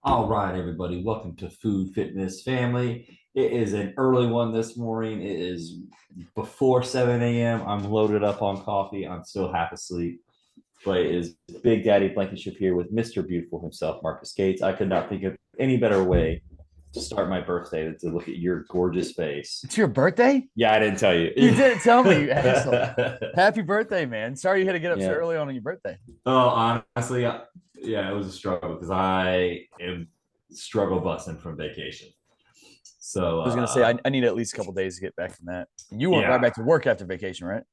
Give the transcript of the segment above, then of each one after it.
All right, everybody, welcome to Food Fitness Family. It is an early one this morning. It is before 7 a.m. I'm loaded up on coffee. I'm still half asleep, but it is Big Daddy Blankenship here with Mr. Beautiful himself, Marcus Gates. I could not think of any better way to start my birthday than to look at your gorgeous face. It's your birthday? Yeah, I didn't tell you. You didn't tell me, you asshole. Happy birthday, man. Sorry you had to get up so Yeah. early on your birthday. Oh, honestly, yeah, it was a struggle because I am struggle busting from vacation. So I was gonna say I need at least a couple days to get back from that. You went right yeah. back to work after vacation, right?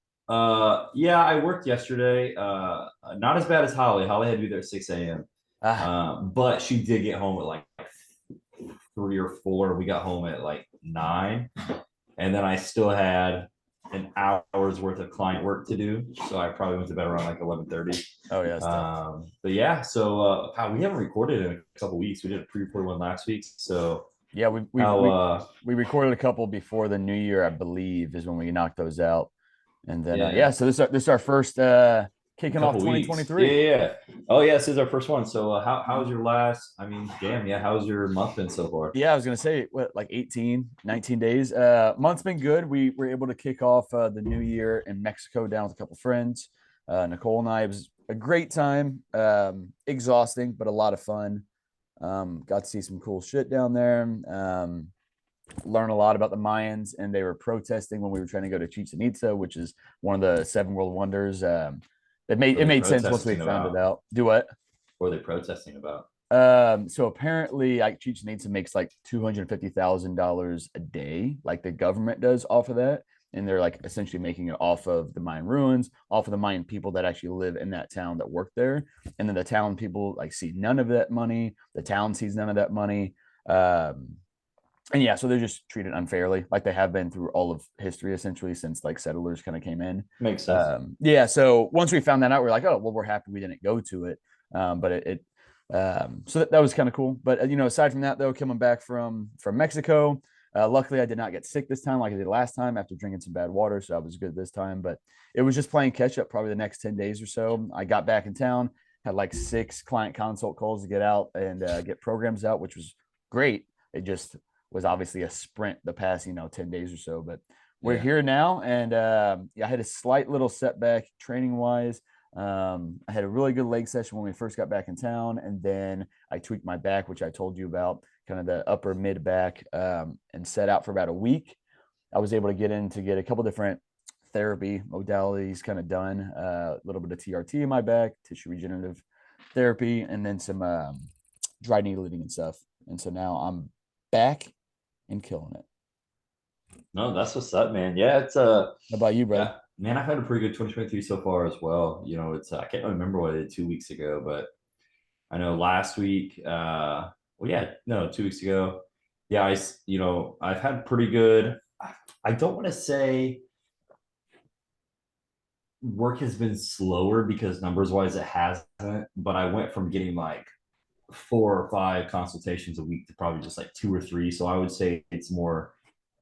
Yeah, I worked yesterday. Not as bad as Holly. Holly had to be there at 6 a.m. Ah, But she did get home at like 3 or 4. We got home at like 9. And then I still had an hour's worth of client work to do. So I probably went to bed around like 11:30. oh yeah, it's tough. But yeah, so we haven't recorded in a couple weeks. We did a pre-record one last week. So Yeah, we we how we we recorded a couple before the new year, I believe, is when we knocked those out. And then yeah. yeah, so this is our first A kicking off couple weeks. Yeah, 2023. yeah, yeah. Oh, yeah. This is our first one. So, how's your last? I mean, damn, yeah. How's your month been so far? Yeah, I was gonna say what, like 18, 19 days. Month's been good. We were able to kick off the new year in Mexico down with a couple friends. Nicole and I, it was a great time. Exhausting, but a lot of fun. Got to see some cool shit down there. Learn a lot about the Mayans, and they were protesting when we were trying to go to Chichen Itza, which is one of the seven world wonders. What are It they made sense once we protesting found it about? out. Do what? What are they protesting about? So apparently, like Chichen Itza makes like $250,000 a day, like the government does off of that, and they're like essentially making it off of the Mayan ruins, off of the Mayan people that actually live in that town that work there, and then the town people like see none of that money. The town sees none of that money, and yeah, so they're just treated unfairly, like they have been through all of history essentially since like settlers kind of came in. Makes sense. Yeah, so once we found that out, we're like, oh well, we're happy we didn't go to it, but so that was kind of cool. But aside from that, though, coming back from Mexico, luckily I did not get sick this time like I did last time after drinking some bad water, so I was good this time. But it was just playing catch up. Probably the next 10 days or so, I got back in town, had like 6 client consult calls to get out and get programs out, which was great. It just was obviously a sprint the past 10 days or so, but we're Yeah. here now, and yeah, I had a slight little setback training wise. I had a really good leg session when we first got back in town, and then I tweaked my back, which I told you about, kind of the upper mid back, and set out for about a week. I was able to get in to get a couple different therapy modalities kind of done, a little bit of TRT in my back, tissue regenerative therapy, and then some dry needling and stuff. And so now I'm back and killing it. No, that's what's up, man. Yeah, How about you, brother? yeah, man. I've had a pretty good 2023 so far as well. It's I can't remember what I did 2 weeks ago, but I know last week. Well, yeah, no, 2 weeks ago. Yeah, I've had pretty good. I don't want to say work has been slower because numbers wise it hasn't, but I went from getting like 4 or 5 consultations a week to probably just like 2 or 3. So I would say it's more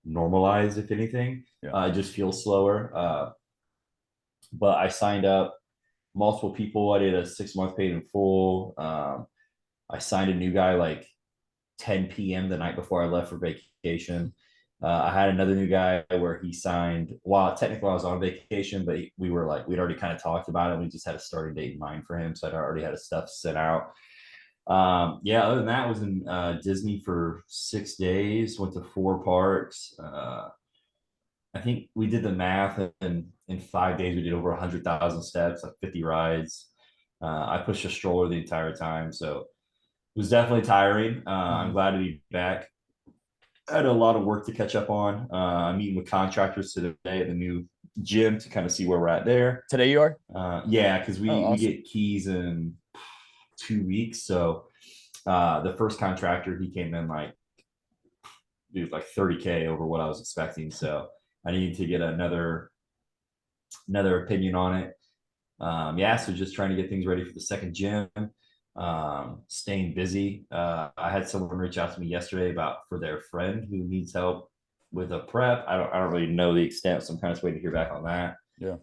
normalized, if anything. Yeah. It just feels slower. But I signed up multiple people. I did a 6 month paid in full. I signed a new guy like 10 p.m. the night before I left for vacation. I had another new guy where he signed while technically I was on vacation, but we'd already kind of talked about it. We just had a starting date in mind for him, so I'd already had his stuff set out. Yeah, other than that, I was in Disney for 6 days, went to 4 parks. I think we did the math, and in 5 days we did over 100,000 steps, like 50 rides. I pushed a stroller the entire time, so it was definitely tiring. I'm Mhm. glad to be back. I had a lot of work to catch up on. I'm meeting with contractors today at the new gym to kind of see where we're at there. Today you are? Yeah, because Oh, we awesome. get keys in 2 weeks. So the first contractor he came in like dude like 30K over what I was expecting. So I needed to get another opinion on it. Yeah, so just trying to get things ready for the second gym. Staying busy. I had someone reach out to me yesterday about for their friend who needs help with a prep. I don't really know the extent, so I'm kind of waiting to hear back on that. Yeah.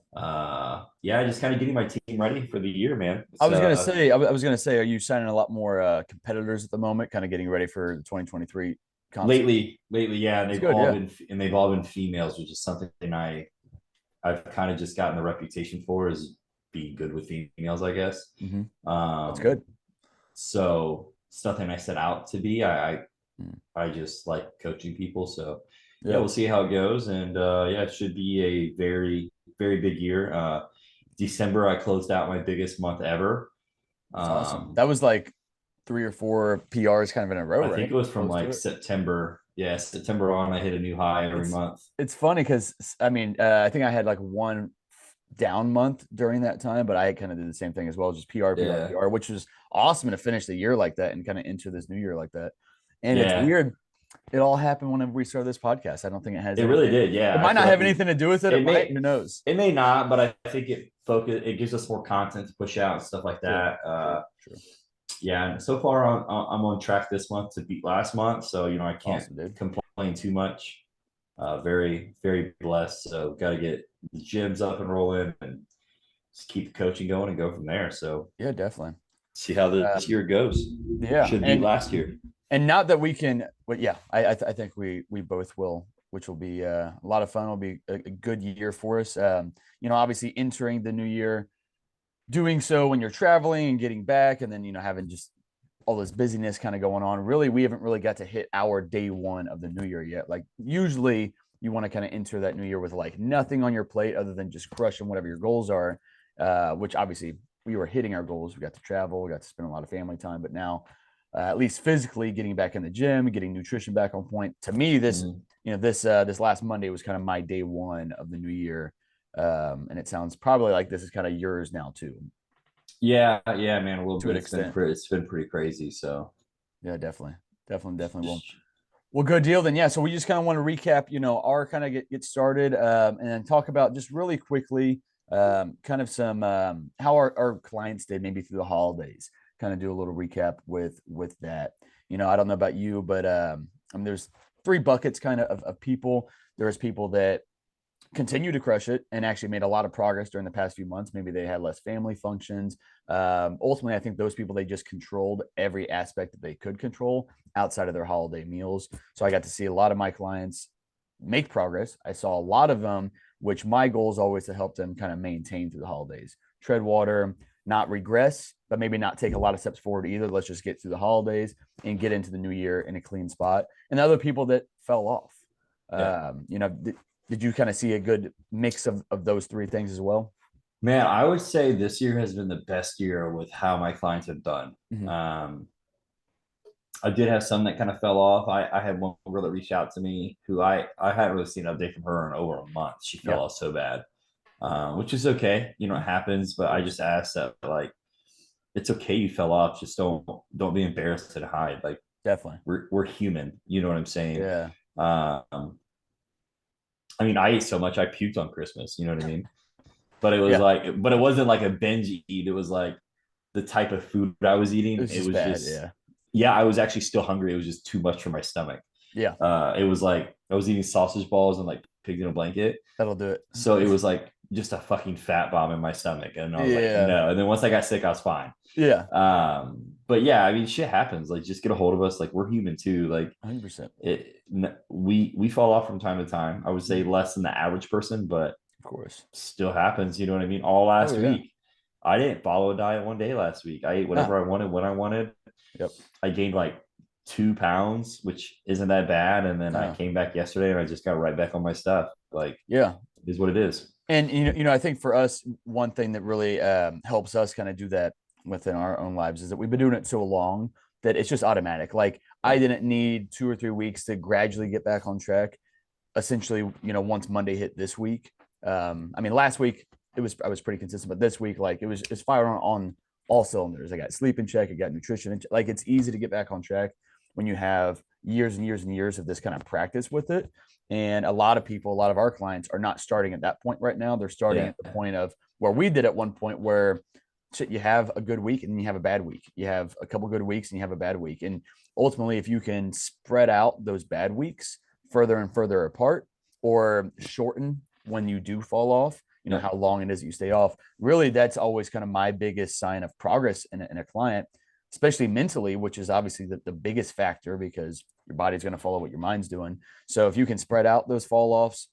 Yeah, just kind of getting my team ready for the year, man. I It's was gonna say, I was gonna say, are you signing a lot more competitors at the moment, kind of getting ready for the 2023 comp season? lately, yeah, and That's good. Yeah. they've all been females, which is something I've kind of just gotten the reputation for is being good with females, I guess. Hmm. That's Um, good. so it's nothing I set out to be. Mm. I just like coaching people. So yeah, Yeah. we'll see how it goes. And yeah, it should be a very big year. December, I closed out my biggest month ever. That's awesome. Um, That was like 3 or 4 PRs kind of in a row, I think right? it was from Close to like it. September. Yeah, September on, I hit a new high every It's month. it's funny because I mean, I think I had like one down month during that time, but I kind of did the same thing as well, just PR, PR, Yeah, PR, which was awesome to finish the year like that and kind of enter this new year like that. And it's yeah, weird. It all happened whenever we started this podcast. I don't think it has it really anything. did. It Yeah, I might not feel like have anything to do with it. It it might. may Who knows? it may not, but I think it gives us more content to push out and stuff like True. that. True. True. Yeah, and so far I'm on track this month to beat last month, so I can't Awesome, dude. complain too much. Very blessed. So got to get the gyms up and rolling and just keep the coaching going and go from there. So Yeah, definitely. see how this Um, year goes. yeah, Should beat last year. and not that we can, but yeah, I think we both will, which will be a lot of fun. Will be a good year for us. Obviously entering the new year, doing so when you're traveling and getting back, and then having just all this busyness kind of going on. Really, we haven't really got to hit our day one of the new year yet. Like usually, you want to kind of enter that new year with like nothing on your plate other than just crushing whatever your goals are. Which obviously we were hitting our goals. We got to travel, we got to spend a lot of family time, but now. At least physically getting back in the gym, getting nutrition back on point. To me, Mhm. this last Monday was kind of my day one of the new year, and it sounds probably like this is kind of yours now too, Yeah, man. A little to an bit. extent. It's been pretty crazy. So Yeah, definitely. Well, just good deal then. Yeah, so we just kind of want to recap, our kind of get started, and then talk about just really quickly, kind of some how our clients did maybe through the holidays. Kind of do a little recap with that. I don't know about you, but I mean, there's three buckets kind of people. There's people that continue to crush it and actually made a lot of progress during the past few months. Maybe they had less family functions. Ultimately, I think those people, they just controlled every aspect that they could control outside of their holiday meals. So I got to see a lot of my clients make progress. I saw a lot of them, which my goal is always to help them kind of maintain through the holidays, tread water, not regress, but maybe not take a lot of steps forward either. Let's just get through the holidays and get into the new year in a clean spot. And other people that fell off. yeah. Did you kind of see a good mix of those three things as well? Man, I would say this year has been the best year with how my clients have done. Mm-hmm. I did have some that kind of fell off. I had one girl that reached out to me who I hadn't really seen an update from her in over a month. She fell Yeah, off so bad, which is okay. It happens. But I just asked that like, it's okay you fell off. Just don't be embarrassed and hide. Like definitely. we're human. You know what I'm saying? Yeah, Um, I mean, I ate so much I puked on Christmas. You know what I mean? But it was yeah. like, but it wasn't like a binge eat. It was like the type of food I was It eating. was It just was bad. just, Yeah, yeah, I was actually still hungry. It was just too much for my stomach. yeah. It was like I was eating sausage balls and like pigs in a blanket. That'll do it. So it was like just a fucking fat bomb in my stomach. And I was like, Yeah, no. And then once I got sick, I was fine. yeah. But yeah, I mean, shit happens. Like, just get a hold of us. Like, we're human too. Like, 100%. we fall off from time to time. I would say Mhm. less than the average person, but Of course. still happens. You know what I mean? All Oh last yeah. week, I didn't follow a diet one day last week. I ate Ah, whatever I wanted when I wanted. yep. I gained like 2 pounds, which isn't that bad. And then I No. came back yesterday and I just got right back on my stuff. Like, Yeah. it is what it is. And I think for us, one thing that really helps us kind of do that within our own lives is that we've been doing it so long that it's just automatic. Like I Yeah. didn't need 2 or 3 weeks to gradually get back on track. Essentially, once Monday hit this week, I mean, last week I was pretty consistent, but this week, like it's firing on all cylinders. I got sleep in check, I got nutrition in check. Like it's easy to get back on track when you have years and years and years of this kind of practice with it. And a lot of people, a lot of our clients are not starting at that point right now. They're starting Yeah. at the point of where we did at one point where shit, you have a good week and then you have a bad week. You have a couple good weeks and you have a bad week. And ultimately, if you can spread out those bad weeks further and further apart or shorten when you do fall off, Yep. how long it is that you stay off. Really, that's always kind of my biggest sign of progress in a client, especially mentally, which is obviously the biggest factor because your body's going to follow what your mind's doing. So if you can spread out those fall offs,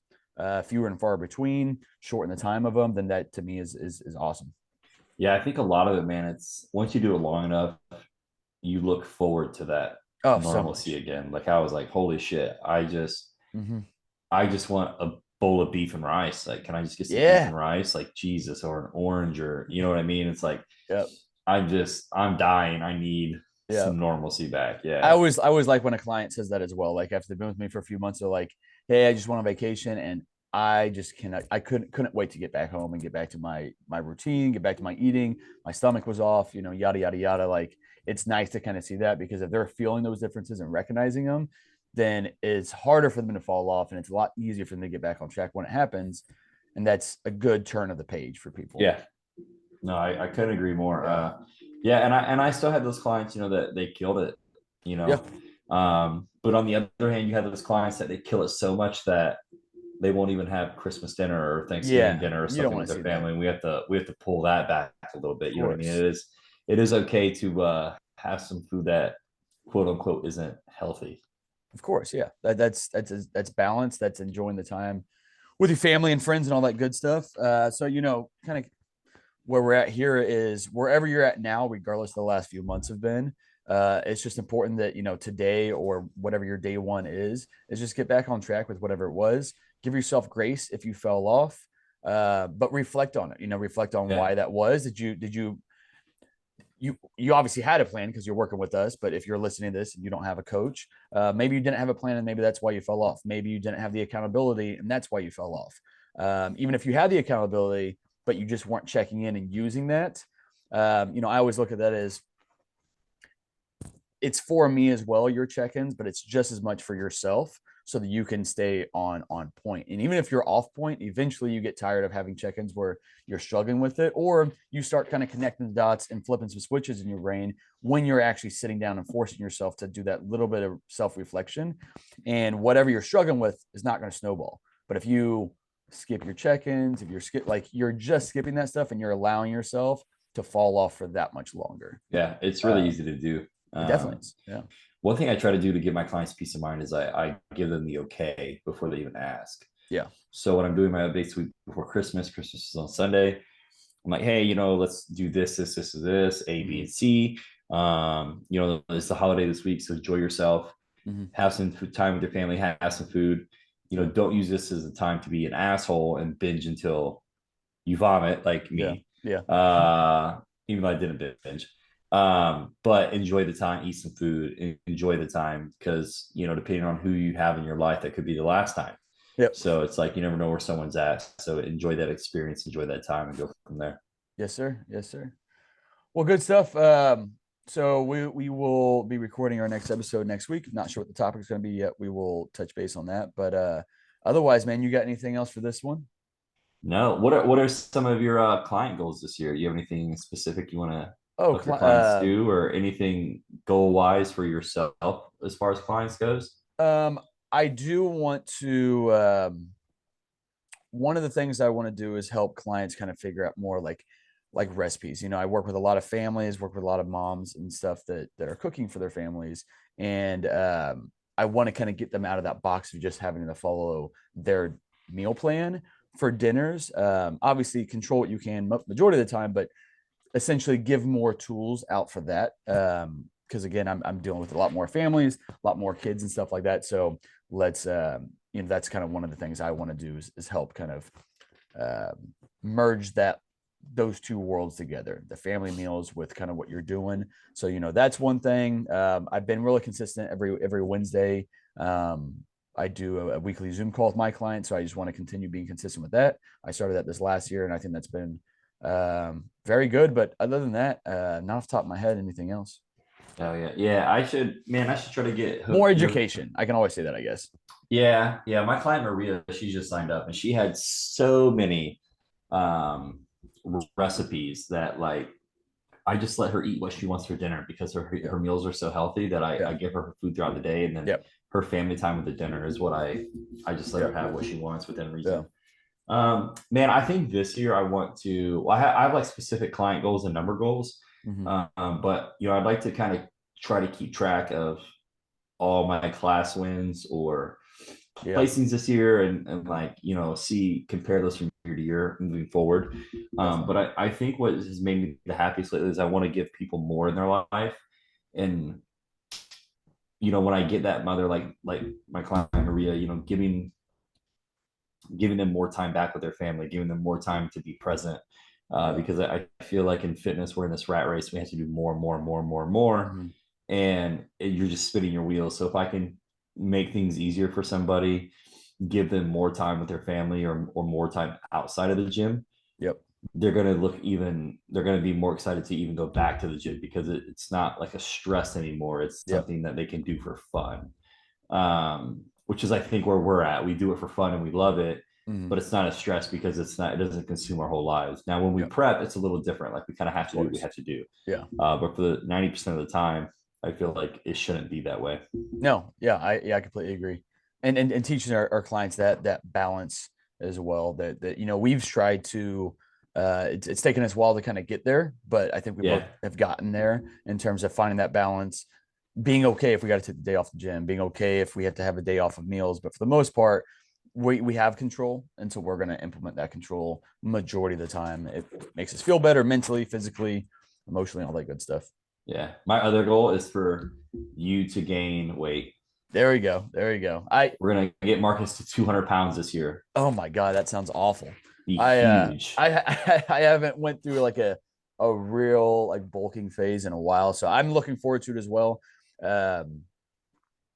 fewer and far between, shorten the time of them, then that to me is awesome. Yeah, I think a lot of it, man, it's once you do it long enough, you look forward to that Oh, so normalcy much. again. Like I was like, holy shit, Mm-hmm. I just want a bowl of beef and rice. Like, can I just get some beef Yeah. and rice? Like Jesus, or an orange, or you know what I mean? It's like Yep. I'm dying. I need Yeah. some normalcy back. I Yeah. always I always like when a client says that as well. Like after they've been with me for a few months, they're like, "Hey, I just went on vacation and I just cannot. I couldn't wait to get back home and get back to my routine, get back to my eating. My stomach was off, yada yada yada." Like it's nice to kind of see that because if they're feeling those differences and recognizing them, then it's harder for them to fall off, and it's a lot easier for them to get back on track when it happens. And that's a good turn of the page for people. Yeah. No, I couldn't agree more. Yeah. Yeah, and I still had those clients, that they killed it, you Yeah. know. But on the other hand, you have those clients that they kill it so much that they won't even have Christmas dinner or Thanksgiving Yeah. dinner or You don't something want with to their see that. family. And we have to pull that back a little bit. Of You know what I mean? course. It is okay to have some food that quote unquote isn't healthy. Of course, yeah. That's balance. That's enjoying the time with your family and friends and all that good stuff. So kind of where we're at here is wherever you're at now, regardless of the last few months have been. It's just important that today or whatever your day one is just get back on track with whatever it was. Give yourself grace if you fell off, but reflect on it. Reflect on Yeah. why that was. Did you obviously had a plan because you're working with us, but if you're listening to this and you don't have a coach, maybe you didn't have a plan and maybe that's why you fell off. Maybe you didn't have the accountability and that's why you fell off. Even if you had the accountability but you just weren't checking in and using that, I always look at that as it's for me as well, your check-ins, but it's just as much for yourself so that you can stay on point. And even if you're off point, eventually you get tired of having check-ins where you're struggling with it, or you start kind of connecting the dots and flipping some switches in your brain when you're actually sitting down and forcing yourself to do that little bit of self-reflection. And whatever you're struggling with is not going to snowball. But if you skip your check-ins, if you're just skipping that stuff and you're allowing yourself to fall off for that much longer. Yeah, it's really Uh, easy to do. it definitely is. Yeah. One thing I try to do to give my clients peace of mind is I give them the okay before they even ask. Yeah. So when I'm doing my updates week before Christmas is on Sunday. I'm like, hey, let's do this, A, B, Mhm. and C. It's the holiday this week, so enjoy yourself. Mhm. Have some time with your family. Have some food. Don't use this as a time to be an asshole and binge until you vomit, like Yeah. me. Yeah. Uh, Even though I didn't binge. But enjoy the time, eat some food, enjoy the time because depending on who you have in your life, that could be the last time. Yep. So it's like you never know where someone's at. So enjoy that experience, enjoy that time, and go from there. Yes, sir. Yes, sir. Well, good stuff. So we will be recording our next episode next week. Not sure what the topic is going to be yet. We will touch base on that. But otherwise, man, you got anything else for this one? No, what are some of your client goals this year? Do you have anything specific you want to Oh, help your clients do, or anything goal wise for yourself as far as clients goes? I do want to. One of the things I want to do is help clients kind of figure out more like recipes. I work with a lot of families, work with a lot of moms and stuff that are cooking for their families, and I want to kind of get them out of that box of just having to follow their meal plan for dinners. Obviously, control what you can majority of the time, but essentially give more tools out for that. Because again, I'm dealing with a lot more families, a lot more kids and stuff like that. So let's that's kind of one of the things I want to do is help kind of merge those two worlds together, the family meals with kind of what you're doing. So that's one thing. I've been really consistent every Wednesday. I do a weekly Zoom call with my clients, so I just want to continue being consistent with that. I started that this last year, and I think that's been very good. But other than that, not off the top of my head, anything else. Oh yeah, yeah. I should try to get More hooked. education. I can always say that, I guess. Yeah, yeah. My client Maria, she just signed up, and she had so many um recipes that like I just let her eat what she wants for dinner because her Yeah. her meals are so healthy that I Yeah. give her food throughout the day, and then Yep. her family time with the dinner is what I just let her Yep. have what she wants within Yeah. reason. Man, I think this year I want to. Well, I have like specific client goals and number goals, Hmm. but I'd like to kind of try to keep track of all my class wins or Yeah, placings this year, and like see compare those from year to year moving forward. definitely. But I think what has made me the happiest lately is I want to give people more in their life, and when I get that mother like my client Maria, giving them more time back with their family, giving them more time to be present. Yeah. Because I feel like in fitness, we're in this rat race. We have to do more and more and more and more and more. Hmm. And you're just spinning your wheels. So if I can make things easier for somebody, give them more time with their family or more time outside of the gym, Yep. they're going to be more excited to even go back to the gym because it's not like a stress anymore. It's Yep. something that they can do for fun, which is I think where we're at. We do it for fun and we love it, Hmm. but it's not a stress because it doesn't consume our whole lives. Now, when we Yep. prep, it's a little different. Like we kind of have Of to do what we course. have to do, Yeah. but for the 90% of the time, I feel like it shouldn't be that way. No, yeah, I completely agree. And teaching our clients that balance as well, that we've tried to it's taken us a while to kind of get there, but I think we both Yeah, have gotten there in terms of finding that balance, being okay if we got to take the day off the gym, being okay if we have to have a day off of meals, but for the most part, we have control, and so we're going to implement that control majority of the time. It makes us feel better mentally, physically, emotionally, all that good stuff. yeah. My other goal is for you to gain weight. There we go. There you go. I We're gonna get Marcus to 200 pounds this year. Oh my God, that sounds awful. Be I huge. I haven't went through like a real like bulking phase in a while, so I'm looking forward to it as well. Um,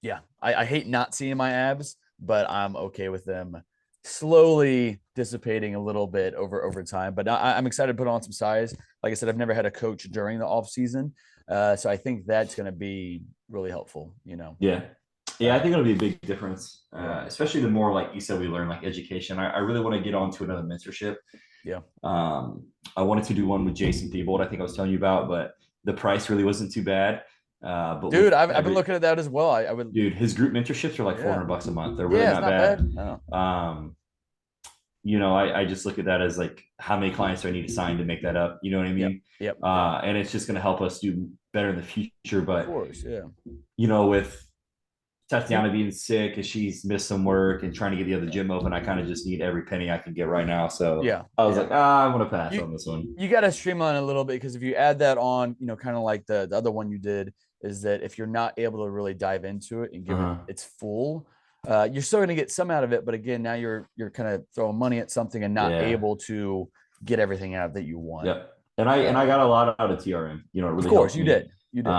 yeah, I hate not seeing my abs, but I'm okay with them slowly dissipating a little bit over time. But I'm excited to put on some size. Like I said, I've never had a coach during the off season, so I think that's going to be really helpful. Yeah. Yeah, I Uh, think it'll be a big difference, yeah, especially the more, like you said, we learn like education. I really want to get on to another mentorship. yeah, Um, I wanted to do one with Jason Thiebold, I think I was telling you about, but the price really wasn't too bad. But dude, with I've been looking at that as well. I would, dude, his group mentorships are like yeah, 400 bucks a month. They're really yeah, it's not not bad. bad. No. Um, I just look at that as like how many clients do I need to sign to make that up? You know what I Yep. mean? Yep. Yep. And it's just going to help us do better in the future. Of But course. Yeah. with You, Tatiana being sick and she's missed some work and trying to get the other yeah. gym open, I kind of just need every penny I can get right now. So Yeah. I was Yeah. like, I'm gonna pass You on this one. you got to streamline a little bit because if you add that on, kind of like the other one you did, is that if you're not able to really dive into it and give it Uh-huh. its full, you're still going to get some out of it. But again, now you're kind of throwing money at something and not Yeah. able to get everything out that you want. Yep. And I got a lot out of TRM. It Of really course, helped you me. did. You did.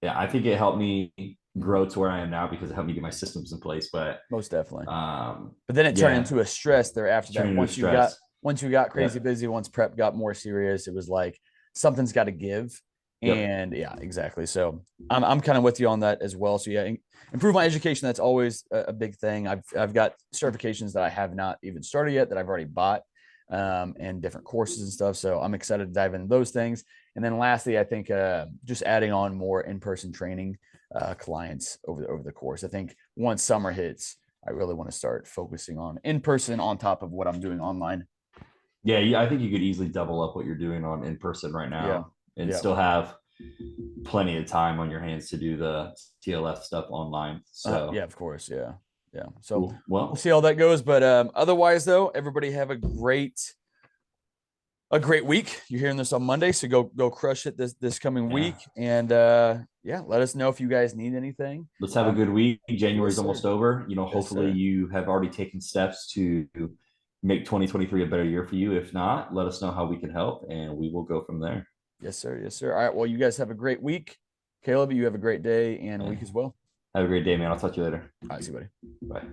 Yeah, I think it helped me Mhm. grow to where I am now because it helped me get my systems in place. But Most definitely. um, But then it turned yeah, into a stress there after it's that. turning into a stress. Once you got crazy Yep. busy, once prep got more serious, it was like something's got to give. Yep. And yeah, exactly. So I'm kind of with you on that as well. So yeah, improve my education. That's always a big thing. I've got certifications that I have not even started yet that I've already bought, and different courses and stuff. So I'm excited to dive into those things. And then lastly, I think just adding on more in-person training clients over the course. I think once summer hits, I really want to start focusing on in person on top of what I'm doing online. Yeah, I think you could easily double up what you're doing on in person right Yeah. now and Yeah. still have plenty of time on your hands to do the TLF stuff online. Yeah, So of course. Yeah. Yeah. So cool. we'll Well, see how that goes. But otherwise, though, everybody have a great week. You're hearing this on Monday, so go crush it this coming yeah. week. And yeah, let us know if you guys need anything. Let's have a good week. Yes, January's sir. almost over. Yes, Hopefully sir. you have already taken steps to make 2023 a better year for you. If not, let us know how we can help and we will go from there. Yes, sir. Yes, sir. All right. Well, you guys have a great week. Caleb, you have a great day and Yeah. week as well. Have a great day, man. I'll talk to you later. All right, see you, buddy. Bye.